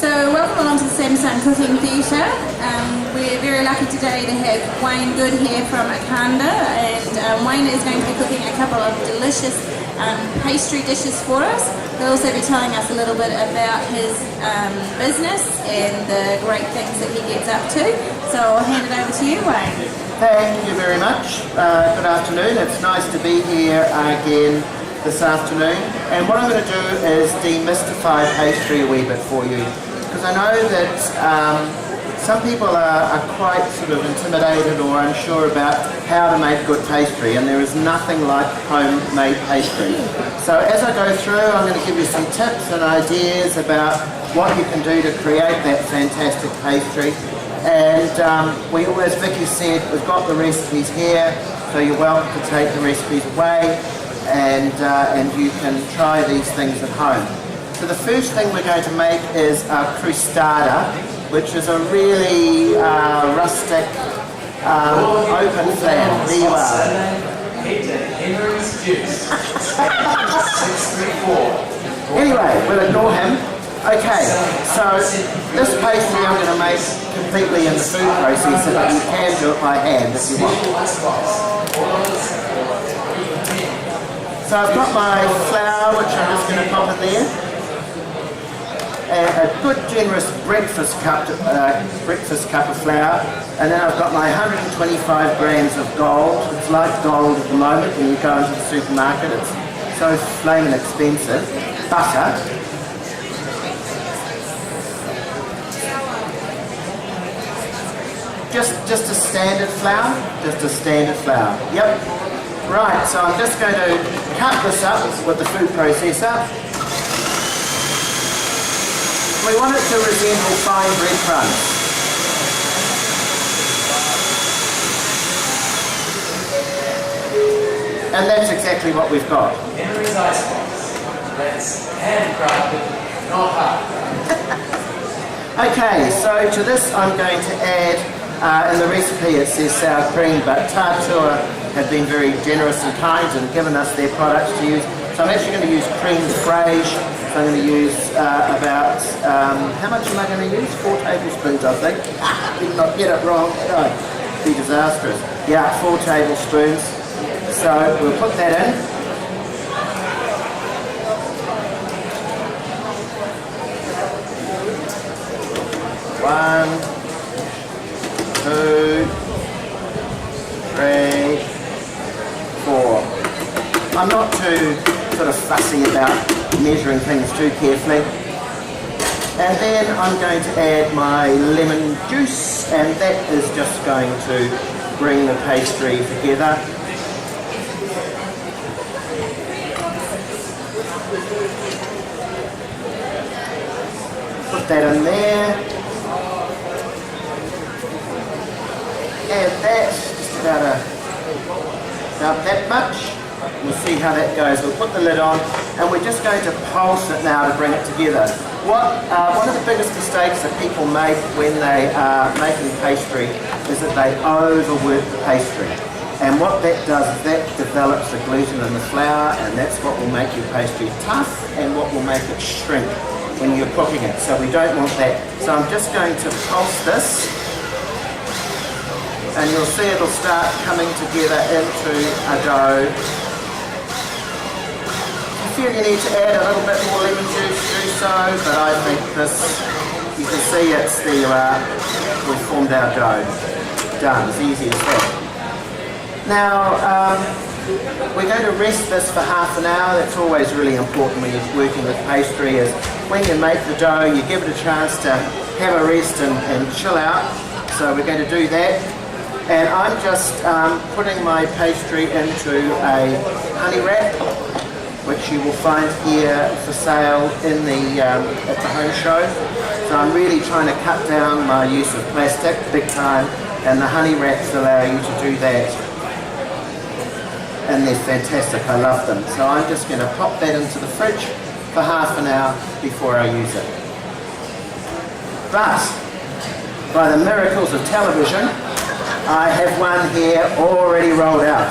So welcome along to the Samsung Cooking Theatre. We're very lucky today to have Wayne Good here from Akanda, and Wayne is going to be cooking a couple of delicious pastry dishes for us. He'll also be telling us a little bit about his business and the great things that he gets up to. So I'll hand it over to you, Wayne. Thank you very much. Good afternoon. It's nice to be here again this afternoon. And what I'm going to do is demystify pastry a wee bit for you, because I know that some people are quite sort of intimidated or unsure about how to make good pastry, and there is nothing like homemade pastry. So as I go through, I'm going to give you some tips and ideas about what you can do to create that fantastic pastry. And as Vicky said, we've got the recipes here, so you're welcome to take the recipes away, and you can try these things at home. So the first thing we're going to make is a crustada, which is a really rustic open flan. There you are. Anyway, we'll ignore him. Okay, so this pastry I'm going to make completely in the food processor, but you can do it by hand if you want. So I've got my flour, which I'm just going to pop in there. And a good generous breakfast cup of flour, and then I've got my 125 grams of gold. It's like gold at the moment when you go into the supermarket. It's so flaming expensive. Butter. Just a standard flour. Just a standard flour. Yep. Right. So I'm just going to cut this up with the food processor. We want it to resemble fine breadcrumbs. And that's exactly what we've got. Henry's Icebox. That's handcrafted, not hard. Okay, so to this I'm going to add, in the recipe it says sour cream, but Tartua have been very generous and kind and given us their products to use. So I'm actually going to use creme fraiche. I'm going to use about, how much am I going to use? 4 tablespoons, I think. Did not get it wrong, did I? It'd be disastrous. Yeah, 4 tablespoons. So we'll put that in. One, 2, 3, 4. I'm not too sort of fussy about measuring things too carefully. And then I'm going to add my lemon juice, and that is just going to bring the pastry together. Put that in there. Add that, just about that much. We'll see how that goes. We'll put the lid on, and we're just going to pulse it now to bring it together. One of the biggest mistakes that people make when they are making pastry is that they overwork the pastry. And what that does is that develops the gluten in the flour, and that's what will make your pastry tough and what will make it shrink when you're cooking it. So we don't want that. So I'm just going to pulse this, and you'll see it'll start coming together into a dough. If you feel you need to add a little bit more lemon juice, do so, but I think this, you can see it's we've formed our dough. Done, it's easy as that. Now, we're going to rest this for half an hour. That's always really important when you're working with pastry, is when you make the dough, you give it a chance to have a rest and chill out. So we're going to do that. And I'm just putting my pastry into a honey wrap, which you will find here for sale in at the home show. So I'm really trying to cut down my use of plastic big time, and the honey wraps allow you to do that. And they're fantastic, I love them. So I'm just going to pop that into the fridge for half an hour before I use it. But, by the miracles of television, I have one here already rolled out.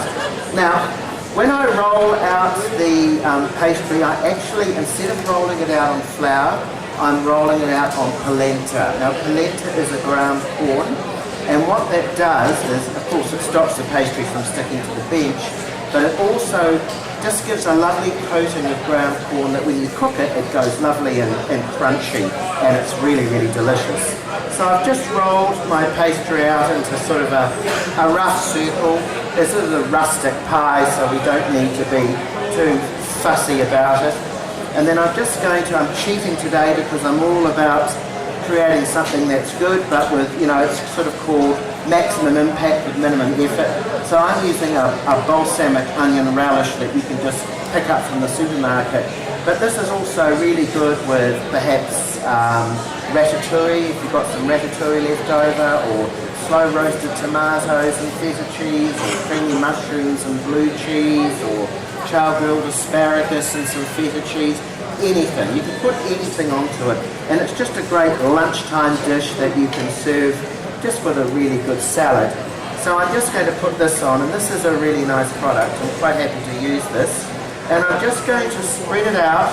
Now, when I roll out the pastry, I actually, instead of rolling it out on flour, I'm rolling it out on polenta. Now polenta is a ground corn, and what that does is, of course, it stops the pastry from sticking to the bench, but it also just gives a lovely coating of ground corn that when you cook it, it goes lovely and crunchy, and it's really, really delicious. So I've just rolled my pastry out into sort of a rough circle. This is a rustic pie, so we don't need to be too fussy about it. And then I'm cheating today because I'm all about creating something that's good, but with, it's sort of called maximum impact with minimum effort. So I'm using a balsamic onion relish that you can just pick up from the supermarket. But this is also really good with perhaps ratatouille, if you've got some ratatouille left over, or slow roasted tomatoes and feta cheese, or creamy mushrooms and blue cheese, or char grilled asparagus and some feta cheese. Anything. You can put anything onto it, and it's just a great lunchtime dish that you can serve just with a really good salad. So I'm just going to put this on, and this is a really nice product. I'm quite happy to use this. And I'm just going to spread it out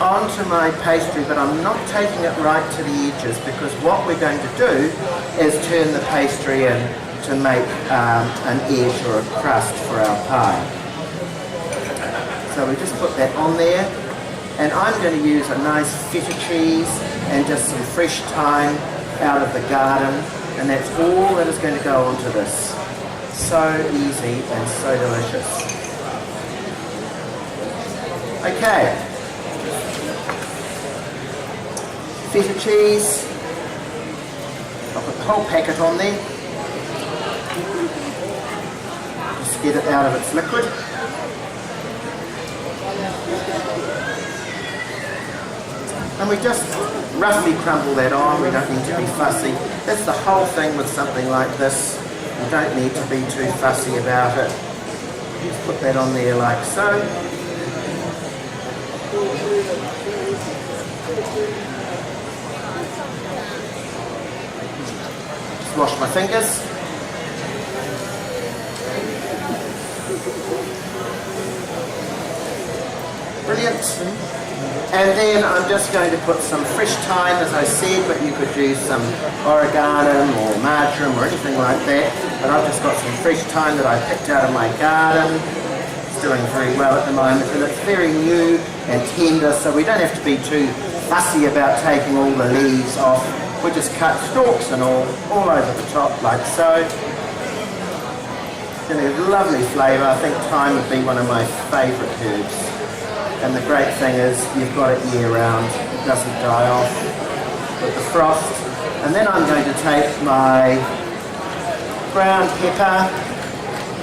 onto my pastry, but I'm not taking it right to the edges, because what we're going to do is turn the pastry in to make an edge or a crust for our pie. So we just put that on there, and I'm going to use a nice feta cheese and just some fresh thyme out of the garden, and that's all that is going to go onto this. So easy and so delicious. Okay, feta cheese, I'll put the whole packet on there, just get it out of its liquid. And we just roughly crumble that on. We don't need to be fussy. That's the whole thing with something like this. You don't need to be too fussy about it. Just put that on there like so. Just wash my fingers. Brilliant. And then I'm just going to put some fresh thyme, as I said, but you could use some oregano or marjoram or anything like that. But I've just got some fresh thyme that I picked out of my garden. It's doing very well at the moment, and it's very new and tender, so we don't have to be too fussy about taking all the leaves off. We just cut stalks and all over the top like so. It's going to have a lovely flavour. I think thyme would be one of my favourite herbs. And the great thing is you've got it year round, it doesn't die off with the frost. And then I'm going to take my ground pepper,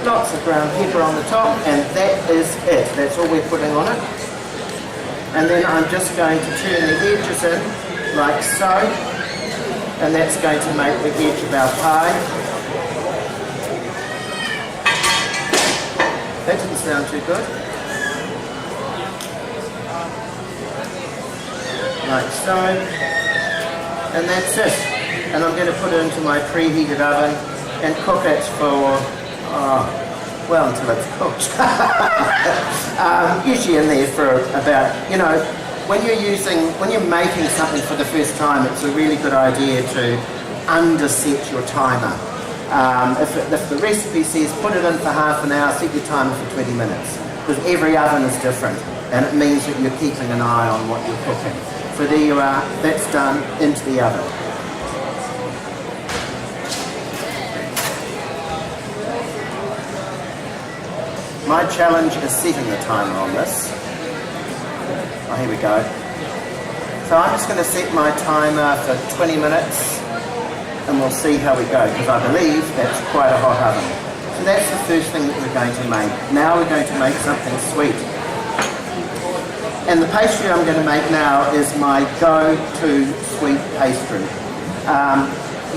lots of ground pepper on the top, and that is it. That's all we're putting on it. And then I'm just going to turn the edges in like so, and that's going to make the edge of our pie. That didn't sound too good. Like so, and that's it. And I'm going to put it into my preheated oven and cook it for, well, until it's cooked. Usually in there for about, when you're making something for the first time, it's a really good idea to underset your timer. If the recipe says put it in for half an hour, set your timer for 20 minutes, because every oven is different, and it means that you're keeping an eye on what you're cooking. So there you are, that's done into the oven. My challenge is setting the timer on this. Oh, here we go. So I'm just going to set my timer for 20 minutes and we'll see how we go, because I believe that's quite a hot oven. So that's the first thing that we're going to make. Now we're going to make something sweet. And the pastry I'm going to make now is my go-to sweet pastry.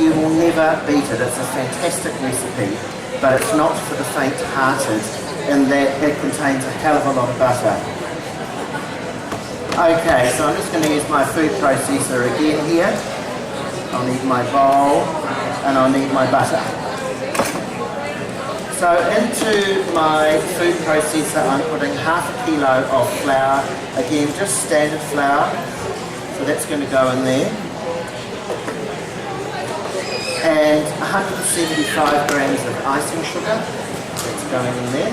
You will never beat it. It's a fantastic recipe, but it's not for the faint-hearted in that it contains a hell of a lot of butter. Okay, so I'm just going to use my food processor again here. I'll need my bowl and I'll need my butter. So into my food processor I'm putting half a kilo of flour, again just standard flour, So that's going to go in there. And 175 grams of icing sugar. That's going in there.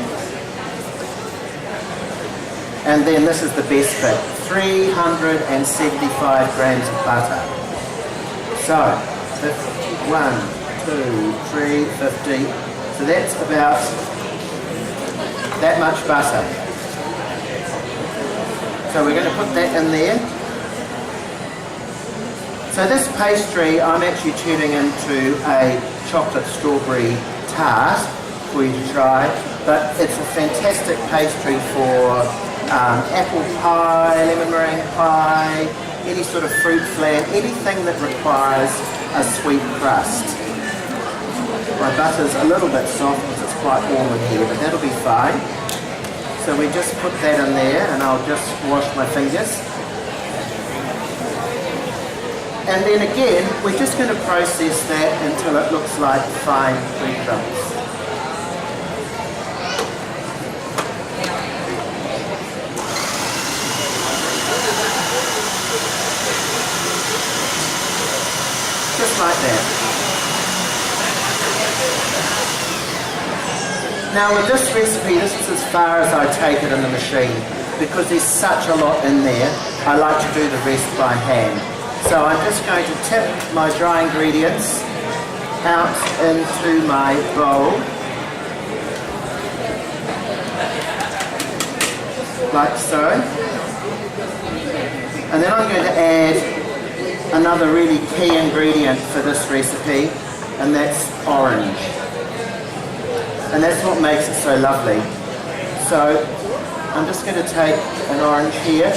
And then this is the best bit, 375 grams of butter. So, 1, 2, 3, 50. So that's about that much butter. So we're going to put that in there. So this pastry I'm actually turning into a chocolate strawberry tart for you to try, but it's a fantastic pastry for apple pie, lemon meringue pie, any sort of fruit flan, anything that requires a sweet crust. My butter's a little bit soft because it's quite warm in here, but that'll be fine. So we just put that in there, and I'll just wash my fingers. And then again, we're just going to process that until it looks like fine breadcrumbs. Just like that. Now with this recipe, this is as far as I take it in the machine. Because there's such a lot in there, I like to do the rest by hand. So I'm just going to tip my dry ingredients out into my bowl. Like so. And then I'm going to add another really key ingredient for this recipe, and that's orange. And that's what makes it so lovely. So I'm just going to take an orange here,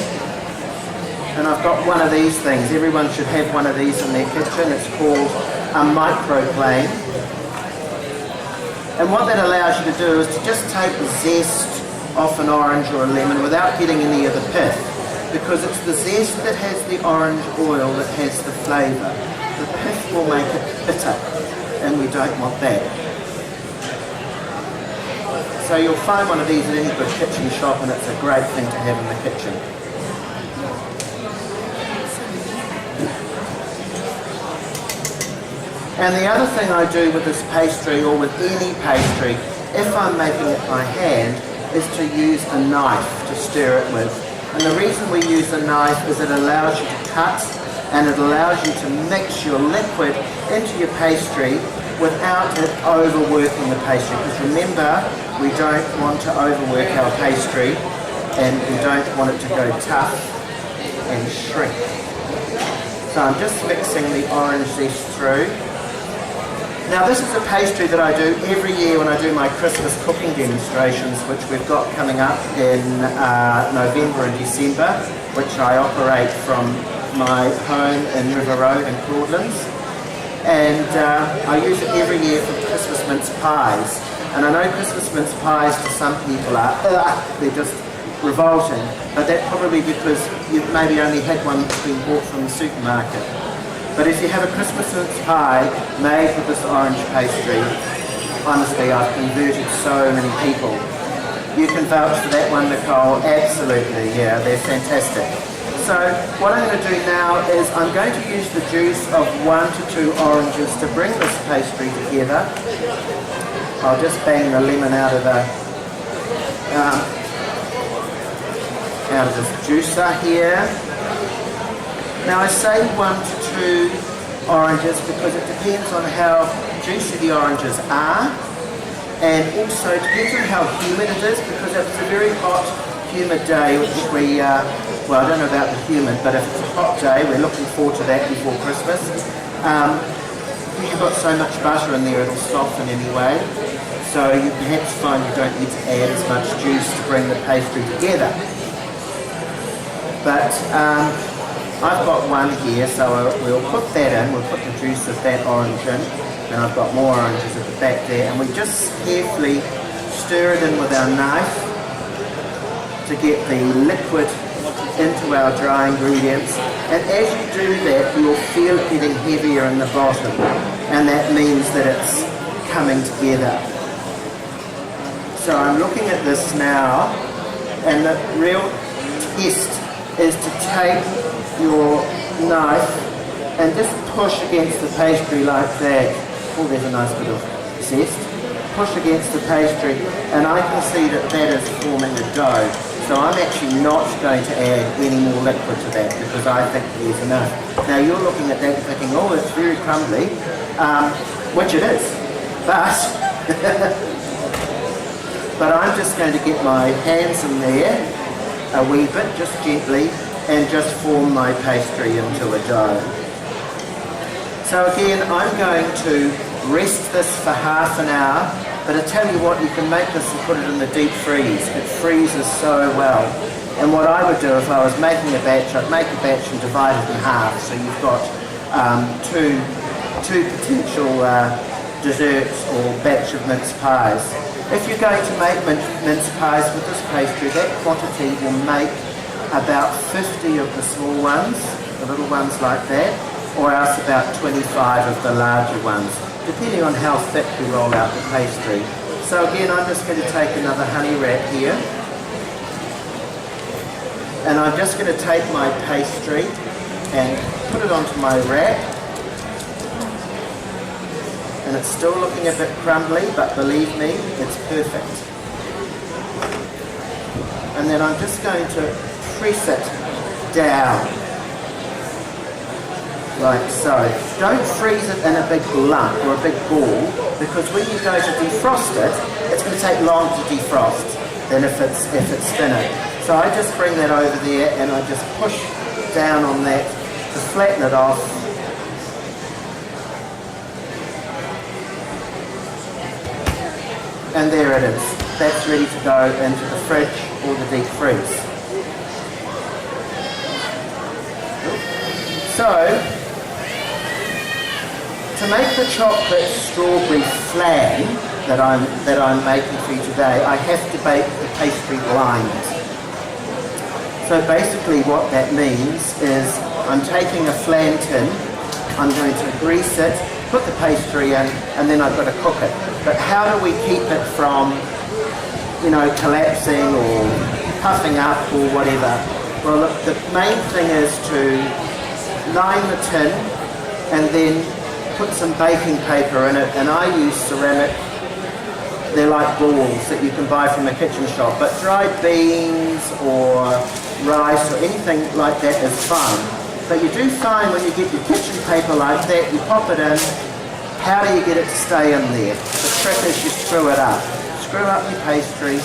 and I've got one of these things. Everyone should have one of these in their kitchen. It's called a microplane. And what that allows you to do is to just take the zest off an orange or a lemon without getting any of the pith, because it's the zest that has the orange oil that has the flavour. The pith will make it bitter, and we don't want that. So you'll find one of these at any good kitchen shop, and it's a great thing to have in the kitchen. And the other thing I do with this pastry, or with any pastry, if I'm making it by hand, is to use a knife to stir it with. And the reason we use a knife is it allows you to cut, and it allows you to mix your liquid into your pastry without it overworking the pastry. Because remember, we don't want to overwork our pastry, and we don't want it to go tough and shrink. So I'm just mixing the orange zest through. Now this is a pastry that I do every year when I do my Christmas cooking demonstrations, which we've got coming up in November and December, which I operate from my home in River Road in Claudelands. And I use it every year for Christmas mince pies. And I know Christmas mince pies to some people are, they're just revolting, but that's probably because you've maybe only had one that's been bought from the supermarket. But if you have a Christmas mince pie made with this orange pastry, honestly, I've converted so many people. You can vouch for that one, Nicole. Absolutely, yeah, they're fantastic. So what I'm going to do now is I'm going to use the juice of 1 to 2 oranges to bring this pastry together. I'll just bang the lemon out of this juicer here. Now I say 1 to 2 oranges because it depends on how juicy the oranges are, and also it depends on how humid it is, because if it's a very hot, humid day, which we, well, I don't know about the humid, but if it's a hot day, we're looking forward to that before Christmas. You've got so much butter in there, it'll soften anyway, so you perhaps find you don't need to add as much juice to bring the pastry together. But I've got one here, so we'll put that in, we'll put the juice of that orange in, and I've got more oranges at the back there, and we just carefully stir it in with our knife to get the liquid into our dry ingredients. And as you do that, you'll feel it getting heavier in the bottom, and that means that it's coming together. So I'm looking at this now, and the real test is to take your knife and just push against the pastry like that. Oh, there's a nice bit of zest. Push against the pastry, and I can see that that is forming a dough. So I'm actually not going to add any more liquid to that because I think there's enough. Now you're looking at that and thinking, oh, it's very crumbly, which it is, but but I'm just going to get my hands in there a wee bit, just gently, and just form my pastry into a dough. So again, I'm going to rest this for half an hour, but I tell you what, you can make this and put it in the deep freeze. It freezes so well. And what I would do if I was making a batch, I'd make a batch and divide it in half, so you've got two potential desserts or batch of mince pies. If you're going to make mince pies with this pastry, that quantity will make about 50 of the small ones, the little ones like that, or else about 25 of the larger ones, depending on how thick you roll out the pastry. So again, I'm just going to take another honey wrap here, and I'm just going to take my pastry and put it onto my wrap. And it's still looking a bit crumbly, but believe me, it's perfect. And then I'm just going to press it down, like so. Don't freeze it in a big lump or a big ball, because when you go to defrost it, it's going to take long to defrost than if it's thinner. So I just bring that over there and I just push down on that to flatten it off. And there it is. That's ready to go into the fridge or the deep freeze. So, to make the chocolate strawberry flan that I'm making for you today, I have to bake the pastry blind. So basically what that means is I'm taking a flan tin, I'm going to grease it, put the pastry in, and then I've got to cook it. But how do we keep it from, collapsing or puffing up or whatever? Well, look, the main thing is to line the tin and then put some baking paper in it, and I use ceramic. They're like balls that you can buy from a kitchen shop, but dried beans or rice or anything like that is fine. But you do find when you get your kitchen paper like that, you pop it in, how do you get it to stay in there? The trick is you screw it up. Screw up your pastry,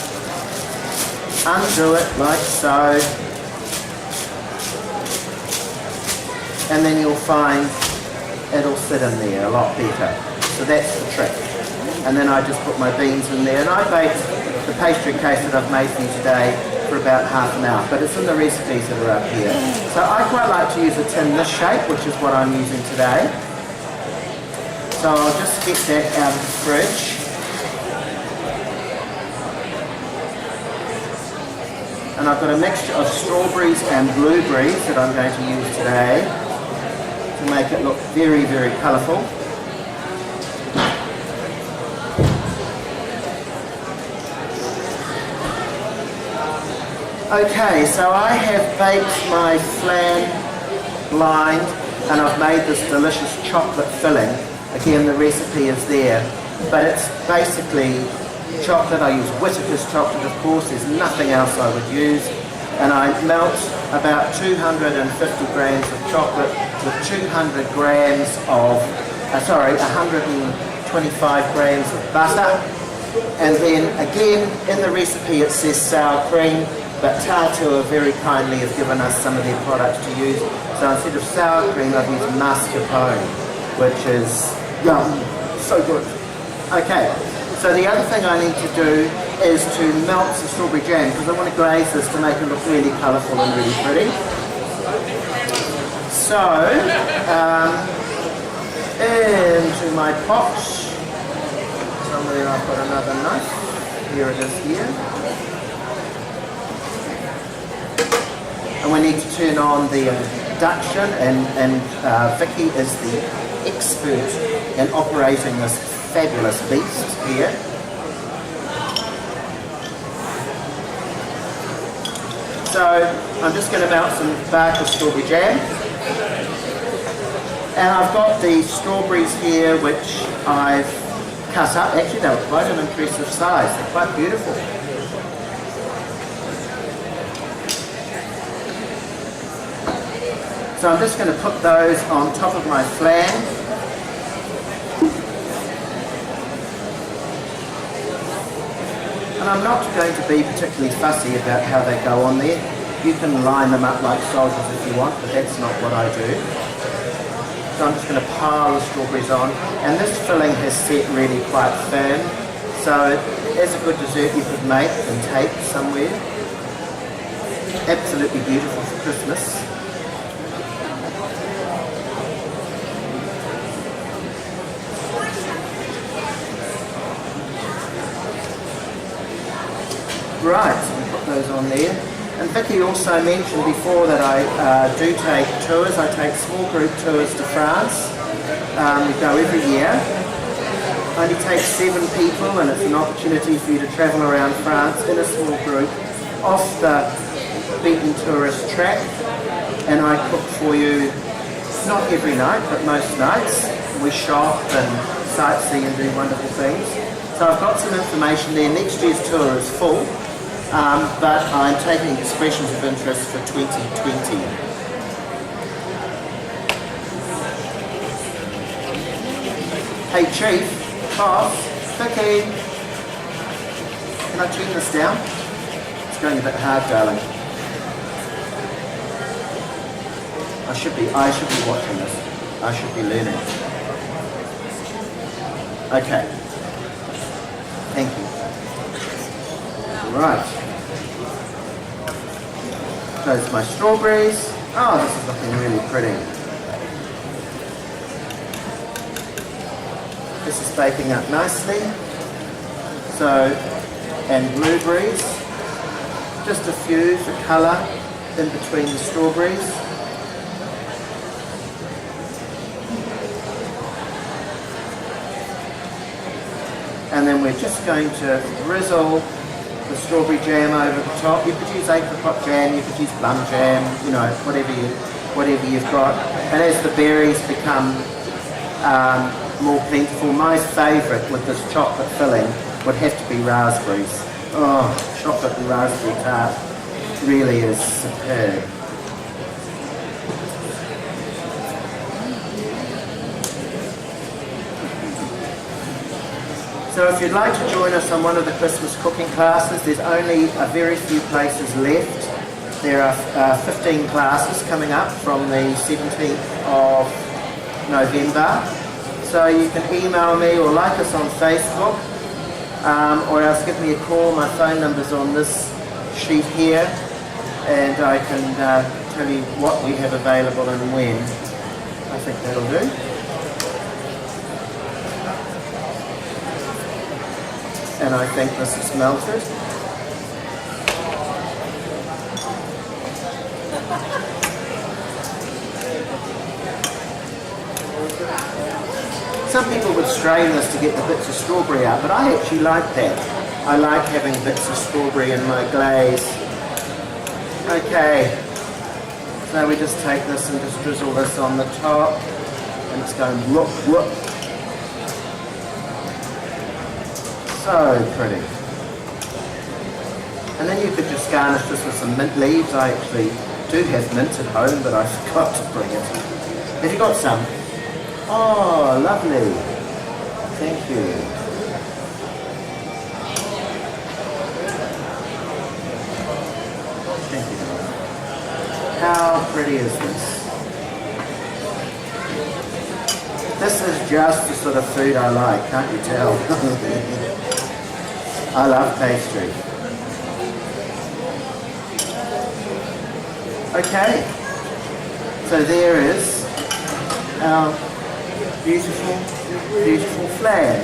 undo it like so, and then you'll find it'll sit in there a lot better. So that's the trick. And then I just put my beans in there, and I baked the pastry case that I've made for you today for about half an hour, but it's in the recipes that are up here. So I quite like to use a tin this shape, which is what I'm using today. So I'll just get that out of the fridge. And I've got a mixture of strawberries and blueberries that I'm going to use today to make it look very, very colourful. Okay, so I have baked my flan blind and I've made this delicious chocolate filling. Again, the recipe is there, but it's basically chocolate. I use Whittaker's chocolate, of course. There's nothing else I would use. And I melt about 250 grams of chocolate with 125 grams of butter. And then again, in the recipe it says sour cream, but Tartu very kindly have given us some of their products to use. So instead of sour cream, I've used mascarpone, which is yum, so good. Okay, so the other thing I need to do is to melt the strawberry jam, because I want to glaze this to make it look really colourful and really pretty. So, into my pot. Somewhere I've got another knife. Here it is here. And we need to turn on the induction, and Vicky is the expert in operating this fabulous beast here. So I'm just going to melt some bark of strawberry jam. And I've got the strawberries here, which I've cut up. Actually, they were quite an impressive size. They're quite beautiful. So I'm just going to put those on top of my flan. And I'm not going to be particularly fussy about how they go on there. You can line them up like soldiers if you want, but that's not what I do. So I'm just going to pile the strawberries on. And this filling has set really quite firm. So it's a good dessert you could make and take somewhere. Absolutely beautiful for Christmas. Right, so we put those on there. And Vicky also mentioned before that I do take tours. I take small group tours to France. We go every year. Only takes 7 people, and it's an opportunity for you to travel around France in a small group off the beaten tourist track. And I cook for you, not every night, but most nights. We shop and sightsee and do wonderful things. So I've got some information there. Next year's tour is full. But I'm taking expressions of interest for 2020. Hey Chief, boss, Vicky, can I tune this down? It's going a bit hard, darling. I should be watching this. I should be learning. Okay. Thank you. Right. There's my strawberries. Oh, this is looking really pretty. This is baking up nicely. So, and blueberries. Just a few for colour in between the strawberries. And then we're just going to drizzle the strawberry jam over the top. You could use apricot jam, you could use plum jam, you know, whatever you've got. And as the berries become more plentiful, my favourite with this chocolate filling would have to be raspberries. Oh, chocolate and raspberry tart really is superb. So if you'd like to join us on one of the Christmas cooking classes, there's only a very few places left. There are 15 classes coming up from the 17th of November. So you can email me or like us on Facebook, or else give me a call. My phone number's on this sheet here, and I can tell you what we have available and when. I think that'll do. And I think this is melted. Some people would strain this to get the bits of strawberry out, but I actually like that. I like having bits of strawberry in my glaze. Okay, so we just take this and just drizzle this on the top, and it's going whoop whoop. So pretty. And then you could just garnish this with some mint leaves. I actually do have mint at home, but I forgot to bring it. Have you got some? Oh, lovely. Thank you. Thank you. How pretty is this? This is just the sort of food I like, can't you tell? I love pastry. Okay, so there is our beautiful, beautiful flan,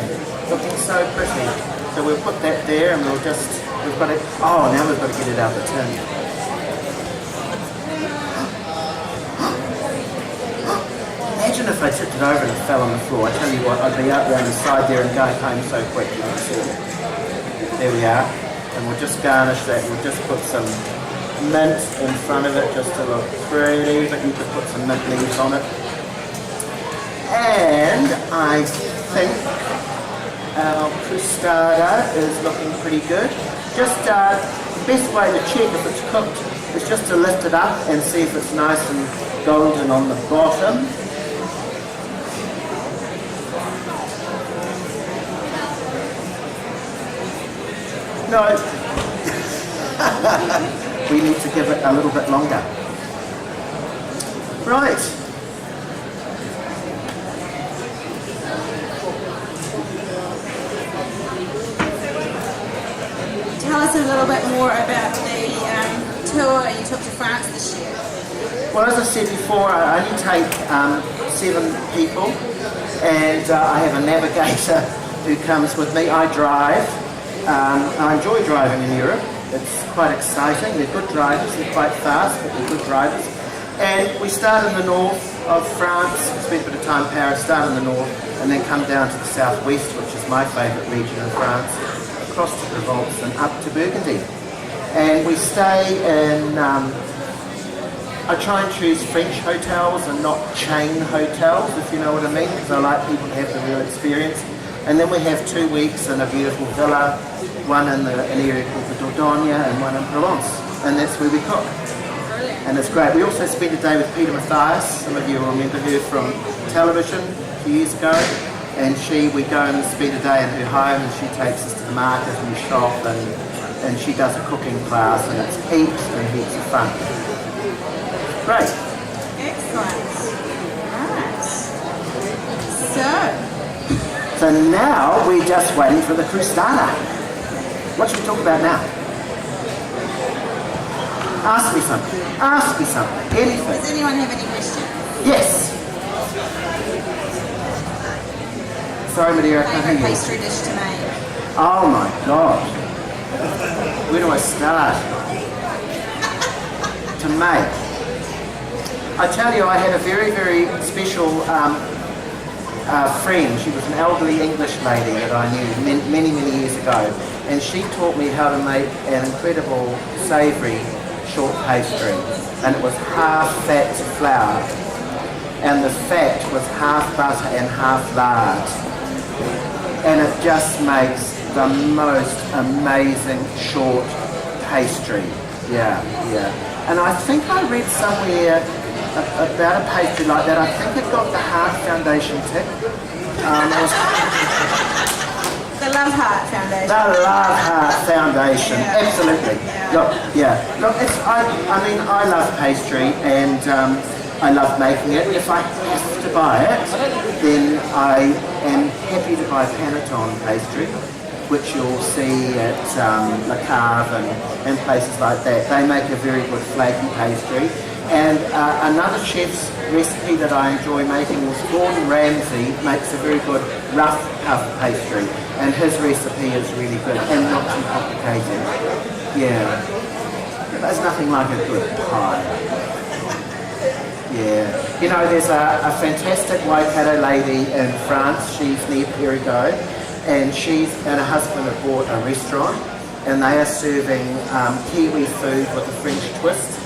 looking so pretty. So we'll put that there, and we'll just, we've got it, oh, now we've got to get it out of the tin. Imagine if I tipped it over and it fell on the floor. I tell you what, I'd be out around the side there and going home so quick. You can see it. There we are. And we'll just garnish that. We'll just put some mint in front of it just to look pretty, but you could put some mint leaves on it. And I think our crustada is looking pretty good. Just the best way to check if it's cooked is just to lift it up and see if it's nice and golden on the bottom. No, we need to give it a little bit longer. Right. Tell us a little bit more about the tour you took to France this year. Well, as I said before, I only take 7 people, and I have a navigator who comes with me. I drive. I enjoy driving in Europe. It's quite exciting. They're good drivers. They're quite fast, but they're good drivers. And we start in the north of France, spend a bit of time in Paris, start in the north, and then come down to the southwest, which is my favourite region of France, across to Provence and up to Burgundy. And we stay in, I try and choose French hotels and not chain hotels, if you know what I mean, because I like people to have the real experience. And then we have 2 weeks in a beautiful villa, one in an area called the Dordogne and one in Provence, and that's where we cook. And it's great. We also spent a day with Peter Mathias. Some of you will remember her from television a few years ago. And we go and spend a day in her home, and she takes us to the market and we shop, and she does a cooking class, and it's heaps and heaps of fun. Great. Excellent. Right. So now we're just waiting for the crustada. What should we talk about now? Ask me something. Ask me something. Anything. Does anyone have any questions? Yes. Sorry, Madeira, I can't hear Favourite you. pastry dish to make? Oh my God. Where do I start? To make. I tell you, I had a very, very special friend. She was an elderly English lady that I knew many, many years ago. And she taught me how to make an incredible savoury short pastry. And it was half fat flour. And the fat was half butter and half lard. And it just makes the most amazing short pastry. Yeah. And I think I read somewhere about a pastry like that. I think it got the Heart Foundation tip. The Love Heart Foundation. The Love Heart Foundation, Yeah. absolutely. Look, I love pastry, and I love making it. If I have to buy it, then I am happy to buy panettone pastry, which you'll see at Le Cave and places like that. They make a very good flaky pastry. And another chef's recipe that I enjoy making is Gordon Ramsay makes a very good rough puff pastry, and his recipe is really good and not too complicated. Yeah, there's nothing like a good pie. Yeah, you know, there's a fantastic Waikato lady in France. She's near Perigord, and she and her husband have bought a restaurant, and they are serving Kiwi food with a French twist.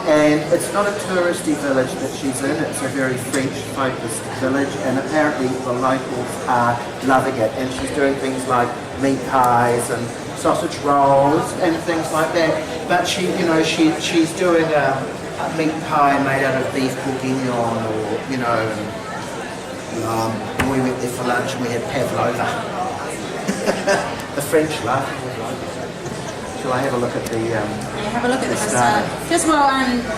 And it's not a touristy village that she's in, it's a very French-focused village, and apparently the locals are loving it. And she's doing things like meat pies and sausage rolls and things like that. But she's doing a meat pie made out of beef bourguignon, or, and we went there for lunch and we had pavlova. The French love. Shall I have a look at the Have a look at the crustada? Just while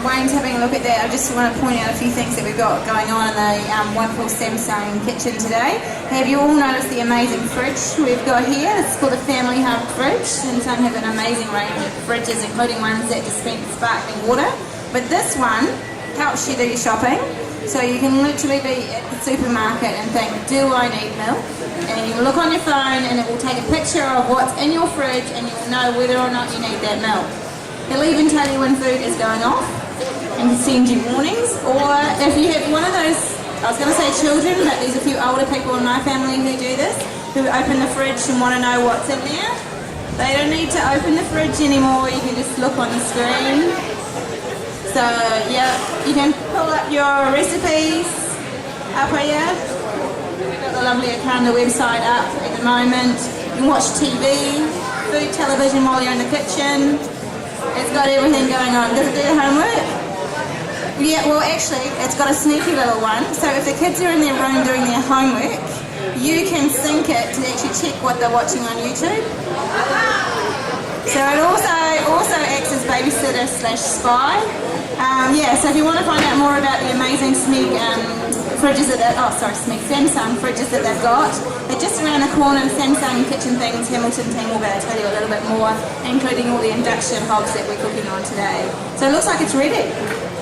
Wayne's having a look at that, I just want to point out a few things that we've got going on in the wonderful Samsung kitchen today. Have you all noticed the amazing fridge we've got here? It's called a Family Hub fridge. Samsung have an amazing range of fridges, including ones that dispense sparkling water. But this one helps you do your shopping. So you can literally be at the supermarket and think, do I need milk? And you look on your phone and it will take a picture of what's in your fridge, and you will know whether or not you need that milk. It'll even tell you when food is going off and send you warnings. Or if you have one of those, I was going to say children, but there's a few older people in my family who do this, who open the fridge and want to know what's in there. They don't need to open the fridge anymore, you can just look on the screen. So yeah, you can pull up your recipes up here. We've got the lovely Akanda website up at the moment. You can watch TV, food television while you're in the kitchen. It's got everything going on. Does it do the homework? Yeah, well actually, it's got a sneaky little one. So if the kids are in their room doing their homework, you can sync it to actually check what they're watching on YouTube. So it also acts as babysitter / spy. So if you want to find out more about the amazing fridges Samsung fridges that they've got, they're just around the corner. Samsung Kitchen Things, Hamilton team will be able to tell you a little bit more, including all the induction hobs that we're cooking on today. So it looks like it's ready.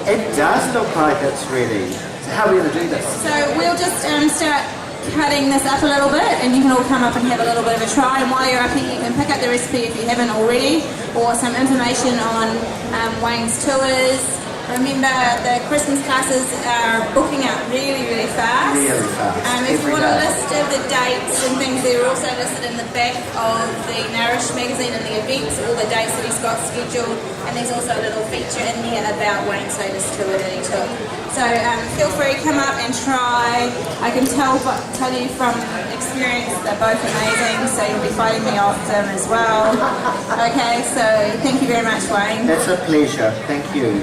It does look like it's ready. So how are we going to do this? So we'll just start cutting this up a little bit, and you can all come up and have a little bit of a try. And while you're up here, you can pick up the recipe if you haven't already, or some information on Wayne's tours. Remember, the Christmas classes are booking up really, really fast. Really fast. If you want a list of the dates and things, they're also listed in the back of the Nourish magazine and the events, all the dates that he's got scheduled, and there's also a little feature in here about Wayne Soda's tour that he took. So feel free to come up and try. I can tell you from experience they're both amazing, so you'll be fighting me off them as well. Okay, so thank you very much, Wayne. It's a pleasure. Thank you.